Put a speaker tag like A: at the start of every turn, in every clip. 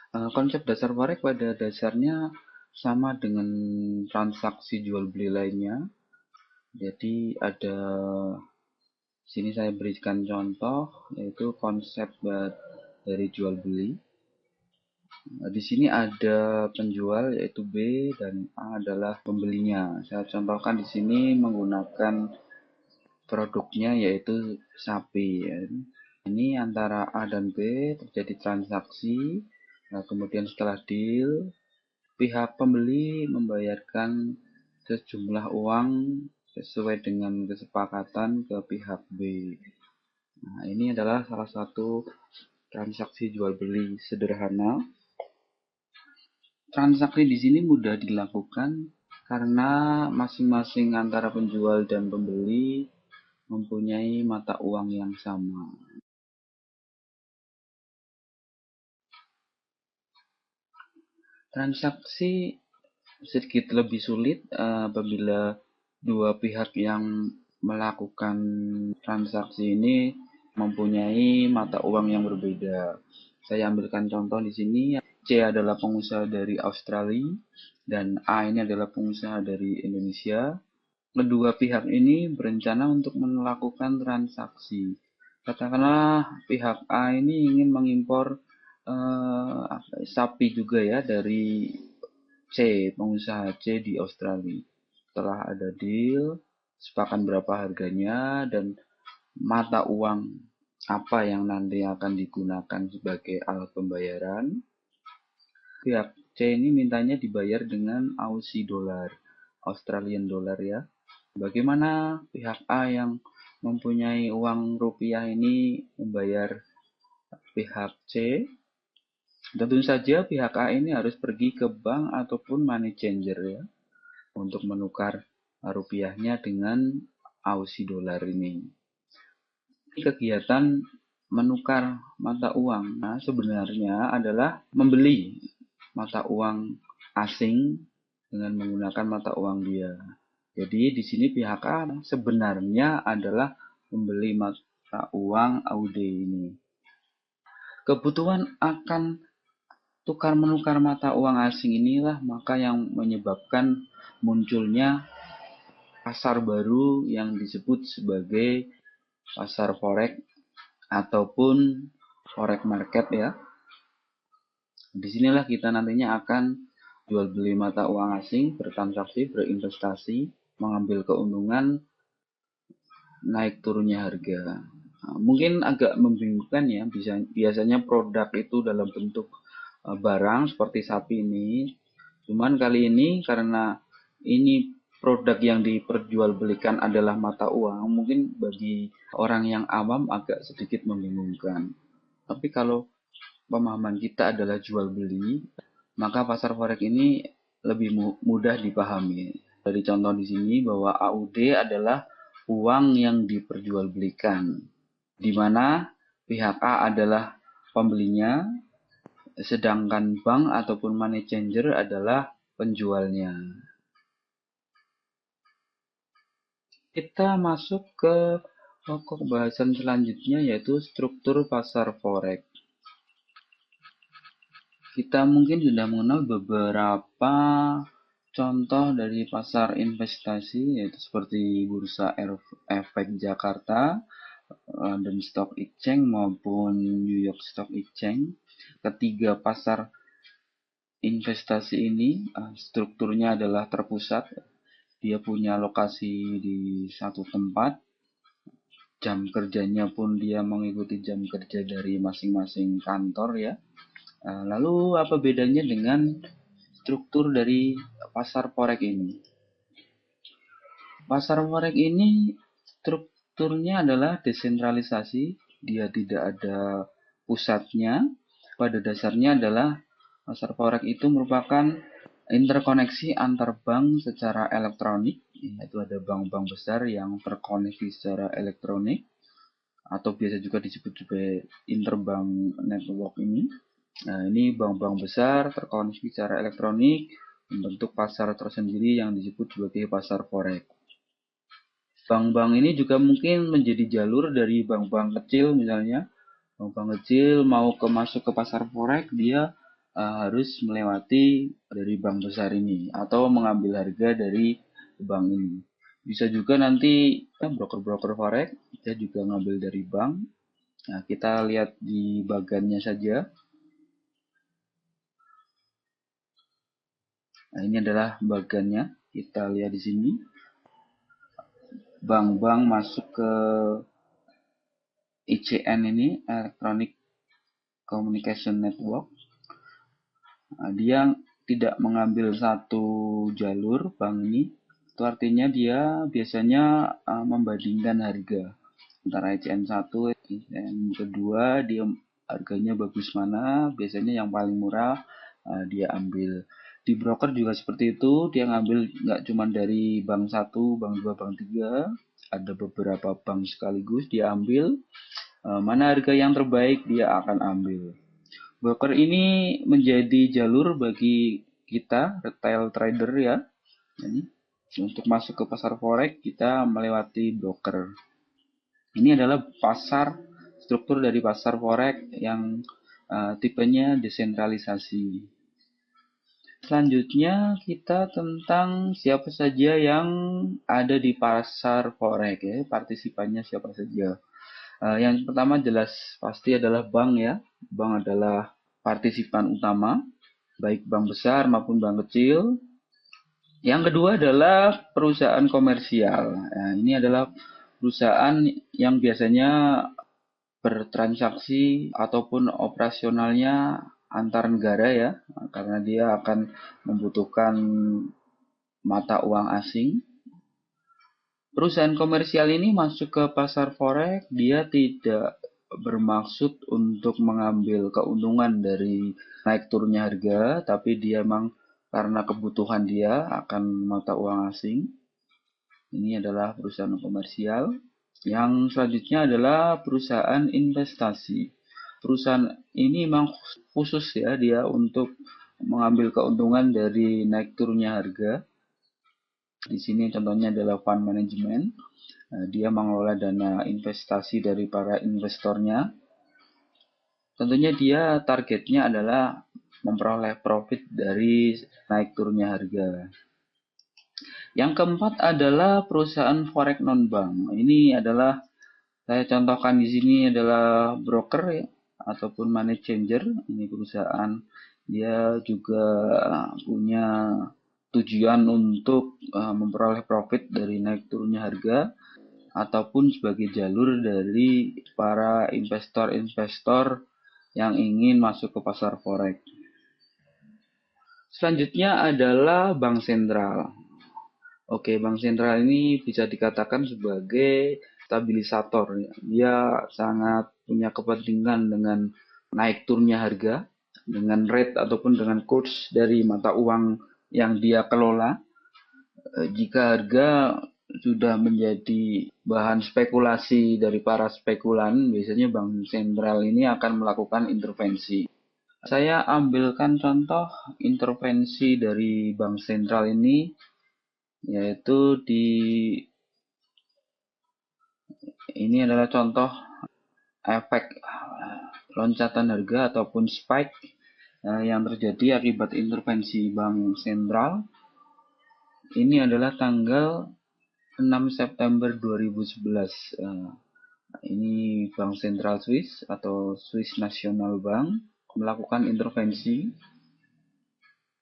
A: Konsep dasar forex pada dasarnya sama dengan transaksi jual beli lainnya. Jadi ada sini saya berikan contoh yaitu konsep dari jual beli. Di sini ada penjual yaitu B dan A adalah pembelinya. Saya contohkan di sini menggunakan produknya yaitu sapi. Ya. Ini antara A dan B terjadi transaksi. Nah, kemudian setelah deal, pihak pembeli membayarkan sejumlah uang sesuai dengan kesepakatan ke pihak B. Nah, ini adalah salah satu transaksi jual beli sederhana. Transaksi di sini mudah dilakukan karena masing-masing antara penjual dan pembeli mempunyai mata uang yang sama. Transaksi sedikit lebih sulit apabila dua pihak yang melakukan transaksi ini mempunyai mata uang yang berbeda. Saya ambilkan contoh di sini. C adalah pengusaha dari Australia dan A ini adalah pengusaha dari Indonesia. Kedua pihak ini berencana untuk melakukan transaksi. Katakanlah pihak A ini ingin mengimpor sapi juga ya dari C, pengusaha C di Australia. Setelah ada deal, sepakat berapa harganya dan mata uang apa yang nanti akan digunakan sebagai alat pembayaran. Pihak C ini mintanya dibayar dengan Aussie dollar, Australian dollar ya. Bagaimana pihak A yang mempunyai uang rupiah ini membayar pihak C? Tentu saja pihak A ini harus pergi ke bank ataupun money changer ya untuk menukar rupiahnya dengan Aussie dollar ini. Kegiatan menukar mata uang sebenarnya adalah membeli mata uang asing dengan menggunakan mata uang dia. Jadi di sini pihak A sebenarnya adalah membeli mata uang AUD ini. Kebutuhan akan tukar menukar mata uang asing inilah maka yang menyebabkan munculnya pasar baru yang disebut sebagai pasar forex ataupun forex market ya. Disinilah kita nantinya akan jual beli mata uang asing, bertransaksi, berinvestasi, mengambil keuntungan, naik turunnya harga. Nah, mungkin agak membingungkan ya, biasanya produk itu dalam bentuk barang seperti sapi ini. Cuman kali ini karena ini produk yang diperjualbelikan adalah mata uang, mungkin bagi orang yang awam agak sedikit membingungkan. Tapi kalau pemahaman kita adalah jual beli, maka pasar forex ini lebih mudah dipahami. Dari contoh di sini bahwa AUD adalah uang yang diperjualbelikan, di mana pihak A adalah pembelinya, sedangkan bank ataupun money changer adalah penjualnya. Kita masuk ke pokok bahasan selanjutnya yaitu struktur pasar forex. Kita mungkin sudah mengenal beberapa contoh dari pasar investasi yaitu seperti Bursa Efek Jakarta, London Stock Exchange maupun New York Stock Exchange. Ketiga pasar investasi ini strukturnya adalah terpusat. Dia punya lokasi di satu tempat. Jam kerjanya pun dia mengikuti jam kerja dari masing-masing kantor ya. Lalu apa bedanya dengan struktur dari pasar forex ini? Pasar forex ini strukturnya adalah desentralisasi, dia tidak ada pusatnya. Pada dasarnya adalah pasar forex itu merupakan interkoneksi antar bank secara elektronik, yaitu ada bank-bank besar yang terkoneksi secara elektronik atau biasa juga disebut sebagai interbank network ini. Nah, ini bank-bank besar terkoneksi secara elektronik membentuk pasar tersendiri yang disebut sebagai pasar forex. Bank-bank ini juga mungkin menjadi jalur dari bank-bank kecil misalnya. Bank-bank kecil mau masuk ke pasar forex, dia harus melewati dari bank besar ini atau mengambil harga dari bank ini. Bisa juga nanti broker-broker forex kita juga ngambil dari bank. Nah, kita lihat di bagannya saja. Nah, ini adalah bagannya. Kita lihat di sini. Bank-bank masuk ke ICN ini, Electronic Communication Network. Nah, dia tidak mengambil satu jalur bank ini. Itu artinya dia biasanya membandingkan harga antara ICN 1, ICN kedua, dia harganya bagus mana, biasanya yang paling murah dia ambil. Di broker juga seperti itu, dia ngambil nggak cuma dari bank 1, bank 2, bank 3, ada beberapa bank sekaligus dia ambil, mana harga yang terbaik dia akan ambil. Broker ini menjadi jalur bagi kita retail trader ya. Jadi, untuk masuk ke pasar forex kita melewati broker. Ini adalah struktur dari pasar forex yang tipenya desentralisasi. Selanjutnya kita tentang siapa saja yang ada di pasar forex ya, partisipannya siapa saja. Yang pertama jelas pasti adalah bank ya. Bank adalah partisipan utama, baik bank besar maupun bank kecil. Yang kedua adalah perusahaan komersial. Nah, ini adalah perusahaan yang biasanya bertransaksi ataupun operasionalnya antar negara ya, karena dia akan membutuhkan mata uang asing. Perusahaan komersial ini masuk ke pasar forex, dia tidak bermaksud untuk mengambil keuntungan dari naik turunnya harga, tapi dia memang karena kebutuhan dia akan mata uang asing. Ini adalah perusahaan komersial. Yang selanjutnya adalah perusahaan investasi. Perusahaan ini memang khusus ya dia untuk mengambil keuntungan dari naik turunnya harga. Di sini contohnya adalah fund management. Dia mengelola dana investasi dari para investornya. Tentunya dia targetnya adalah memperoleh profit dari naik turunnya harga. Yang keempat adalah perusahaan forex non-bank. Ini adalah saya contohkan di sini adalah broker ya, ataupun money changer. Ini perusahaan dia juga punya tujuan untuk memperoleh profit dari naik turunnya harga ataupun sebagai jalur dari para investor-investor yang ingin masuk ke pasar forex. Selanjutnya adalah bank sentral. Oke, bank sentral ini bisa dikatakan sebagai stabilisator. Dia sangat punya kepentingan dengan naik turunnya harga, dengan rate ataupun dengan kurs dari mata uang yang dia kelola. Jika harga sudah menjadi bahan spekulasi dari para spekulan, biasanya bank sentral ini akan melakukan intervensi. Saya ambilkan contoh intervensi dari bank sentral ini, yaitu ini adalah contoh efek loncatan harga ataupun spike yang terjadi akibat intervensi bank sentral. Ini adalah tanggal 6 September 2011. Ini Bank Sentral Swiss atau Swiss National Bank melakukan intervensi.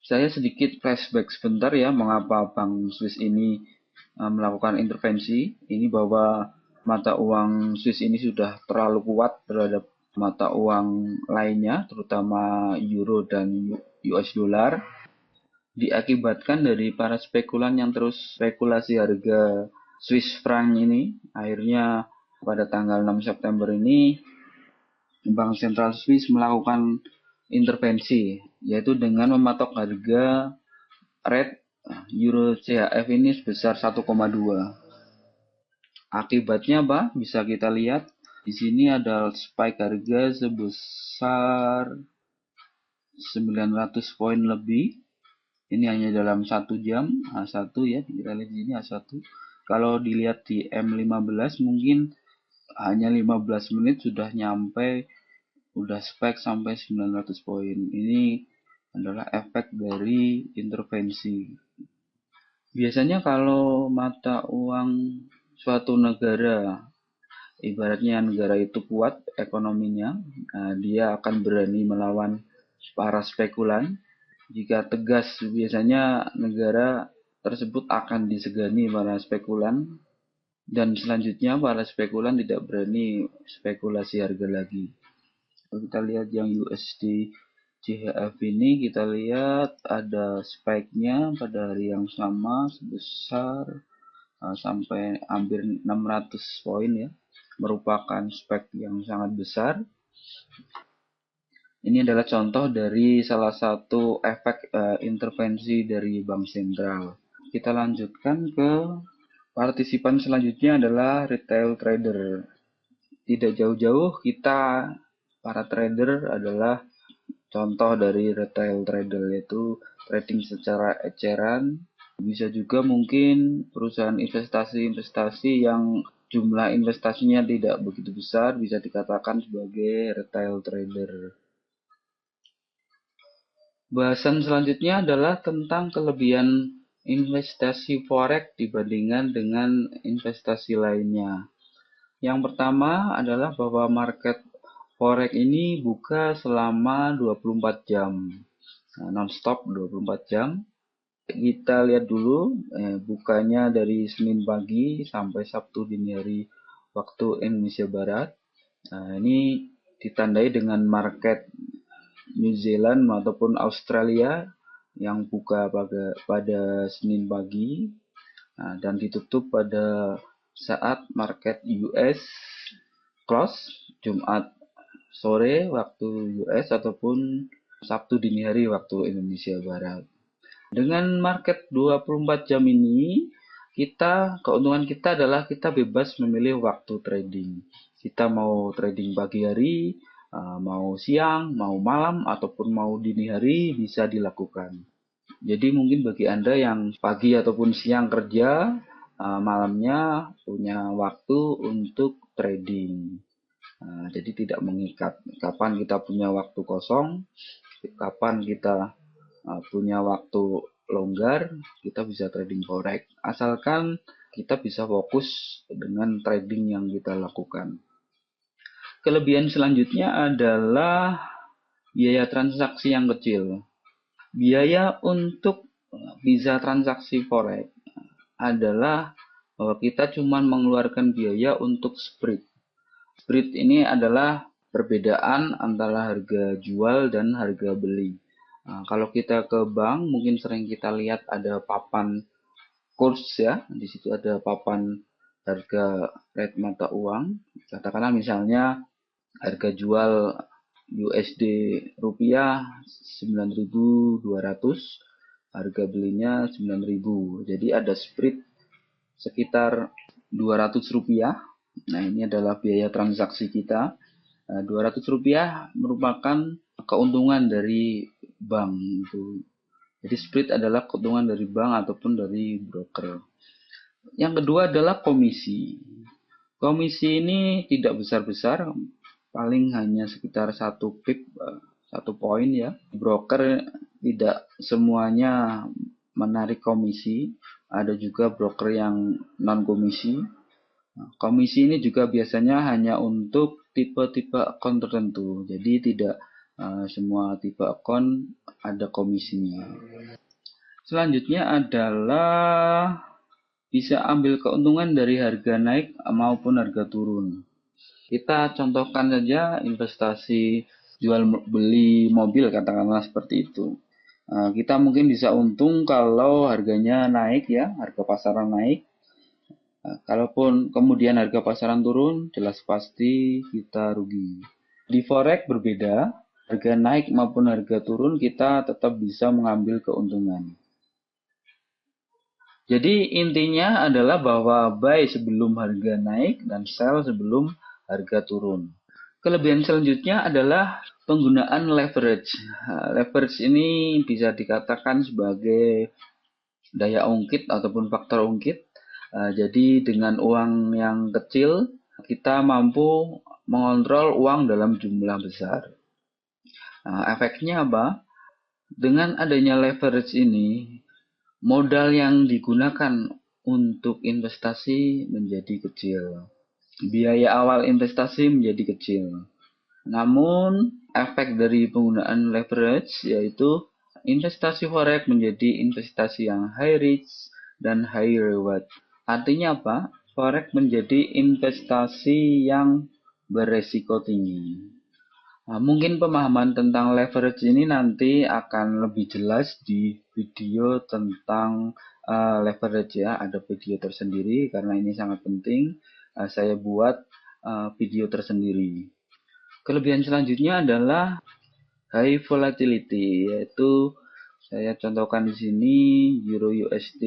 A: Saya sedikit flashback sebentar ya, mengapa Bank Swiss ini melakukan intervensi. Ini bahwa mata uang Swiss ini sudah terlalu kuat terhadap mata uang lainnya, terutama euro dan US dollar, diakibatkan dari para spekulan yang terus spekulasi harga Swiss franc ini. Akhirnya pada tanggal 6 September ini Bank Sentral Swiss melakukan intervensi, yaitu dengan mematok harga rate euro CHF ini sebesar 1,2. Akibatnya apa? Bisa kita lihat di sini ada spike harga sebesar 900 poin lebih. Ini hanya dalam 1 jam, H1 ya, kita lihat di sini H1. Kalau dilihat di M15 mungkin hanya 15 menit sudah nyampe, udah spike sampai 900 poin. Ini adalah efek dari intervensi. Biasanya kalau mata uang suatu negara, ibaratnya negara itu kuat ekonominya, dia akan berani melawan para spekulan. Jika tegas, biasanya negara tersebut akan disegani para spekulan, dan selanjutnya para spekulan tidak berani spekulasi harga lagi. Kalau kita lihat yang USD CHF ini, kita lihat ada spike-nya pada hari yang sama sebesar sampai hampir 600 poin ya, merupakan spike yang sangat besar. Ini adalah contoh dari salah satu efek intervensi dari bank sentral. Kita lanjutkan ke partisipan selanjutnya adalah retail trader. Tidak jauh-jauh kita para trader adalah contoh dari retail trader, yaitu trading secara eceran. Bisa juga mungkin perusahaan investasi-investasi yang jumlah investasinya tidak begitu besar, bisa dikatakan sebagai retail trader. Bahasan selanjutnya adalah tentang kelebihan investasi forex dibandingkan dengan investasi lainnya. Yang pertama adalah bahwa market forex ini buka selama 24 jam, non-stop 24 jam. Kita lihat dulu bukanya dari Senin pagi sampai Sabtu dini hari waktu Indonesia Barat. Ini ditandai dengan market New Zealand ataupun Australia yang buka pada Senin pagi dan ditutup pada saat market US close Jumat sore waktu US ataupun Sabtu dini hari waktu Indonesia Barat. Dengan market 24 jam ini, keuntungan kita adalah kita bebas memilih waktu trading. Kita mau trading pagi hari, mau siang, mau malam, ataupun mau dini hari bisa dilakukan. Jadi mungkin bagi Anda yang pagi ataupun siang kerja, malamnya punya waktu untuk trading. Jadi tidak mengikat kapan kita punya waktu kosong, kapan kita punya waktu longgar, kita bisa trading forex. Asalkan kita bisa fokus dengan trading yang kita lakukan. Kelebihan selanjutnya adalah biaya transaksi yang kecil. Biaya untuk bisa transaksi forex adalah bahwa kita cuma mengeluarkan biaya untuk spread. Spread ini adalah perbedaan antara harga jual dan harga beli. Kalau kita ke bank, mungkin sering kita lihat ada papan kurs ya. Di situ ada papan harga rate mata uang. Katakanlah misalnya harga jual USD rupiah 9.200, harga belinya 9.000. Jadi ada spread sekitar 200 rupiah. Nah, ini adalah biaya transaksi kita. 200 rupiah merupakan keuntungan dari bank itu. Jadi spread adalah keuntungan dari bank ataupun dari broker. Yang kedua adalah komisi. Komisi ini tidak besar-besar, paling hanya sekitar 1 pip, 1 poin ya. Broker tidak semuanya menarik komisi, ada juga broker yang non komisi. Komisi ini juga biasanya hanya untuk tipe-tipe akun tertentu, jadi tidak semua tipe akun ada komisinya. Selanjutnya adalah bisa ambil keuntungan dari harga naik maupun harga turun. Kita contohkan saja investasi jual beli mobil, katakanlah seperti itu. Kita mungkin bisa untung kalau harganya naik ya, harga pasaran naik. Kalaupun kemudian harga pasaran turun, jelas pasti kita rugi. Di forex berbeda, harga naik maupun harga turun kita tetap bisa mengambil keuntungan. Jadi intinya adalah bahwa buy sebelum harga naik dan sell sebelum harga turun. Kelebihan selanjutnya adalah penggunaan leverage. Leverage ini bisa dikatakan sebagai daya ungkit ataupun faktor ungkit. Jadi dengan uang yang kecil kita mampu mengontrol uang dalam jumlah besar. Efeknya apa? Dengan adanya leverage ini, modal yang digunakan untuk investasi menjadi kecil. Biaya awal investasi menjadi kecil. Namun, efek dari penggunaan leverage yaitu investasi forex menjadi investasi yang high risk dan high reward. Artinya apa? Forex menjadi investasi yang beresiko tinggi. Nah, mungkin pemahaman tentang leverage ini nanti akan lebih jelas di video tentang leverage ya. Ada video tersendiri karena ini sangat penting. Saya buat video tersendiri. Kelebihan selanjutnya adalah high volatility, yaitu saya contohkan di sini Euro USD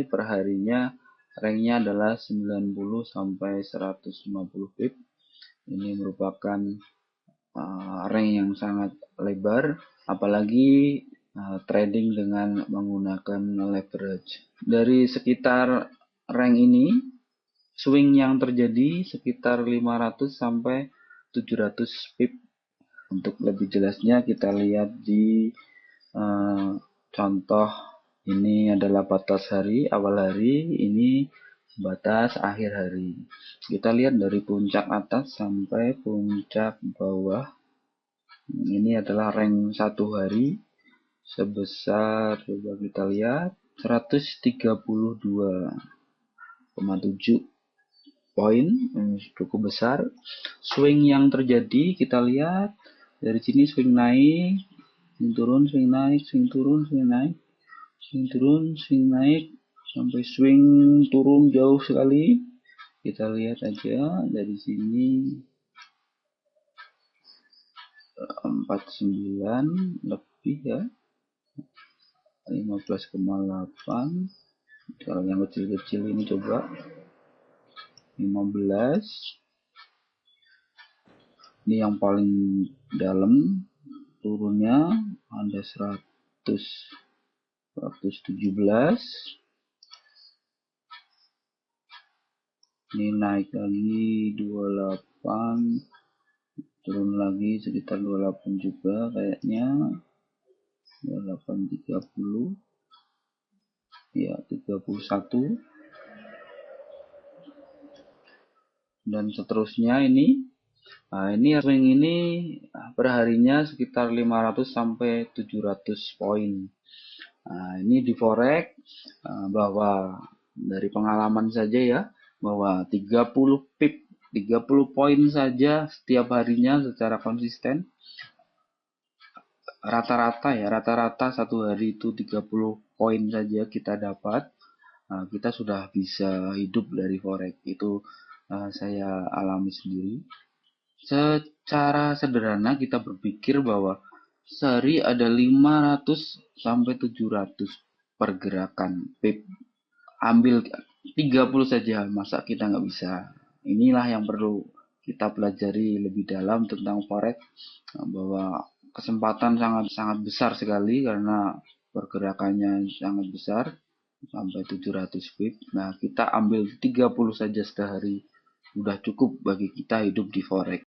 A: per harinya ranknya adalah 90 sampai 150 pip. Ini merupakan rank yang sangat lebar, apalagi trading dengan menggunakan leverage. Dari sekitar rank ini, swing yang terjadi sekitar 500 sampai 700 pip. Untuk lebih jelasnya kita lihat di contoh ini adalah batas hari, awal hari, ini batas akhir hari. Kita lihat dari puncak atas sampai puncak bawah. Ini adalah rank satu hari sebesar, coba kita lihat, 132,7 poin, cukup besar. Swing yang terjadi kita lihat dari sini, swing naik, swing turun, swing naik, swing turun, swing naik, swing turun, swing naik, sampai swing turun jauh sekali. Kita lihat aja dari sini 49 lebih ya, 15,8. Kalau yang kecil-kecil ini coba 15. Ini yang paling dalam, turunnya ada 117. Ini naik lagi 28, turun lagi sekitar 28 juga kayaknya, 28, 30 ya, 31 dan seterusnya. Ini swing ini perharinya sekitar 500 sampai 700 poin. Ini di forex, bahwa dari pengalaman saja ya, bahwa 30 pip, 30 poin saja setiap harinya secara konsisten, rata-rata satu hari itu 30 poin saja kita dapat. Kita sudah bisa hidup dari forex. Itu saya alami sendiri. Secara sederhana kita berpikir bahwa sehari ada 500 sampai 700 pergerakan pip. Ambil 30 saja, masa kita nggak bisa? Inilah yang perlu kita pelajari lebih dalam tentang forex, bahwa kesempatan sangat besar sekali karena pergerakannya sangat besar sampai 700 pip. Nah, kita ambil 30 saja sehari, sudah cukup bagi kita hidup di forex.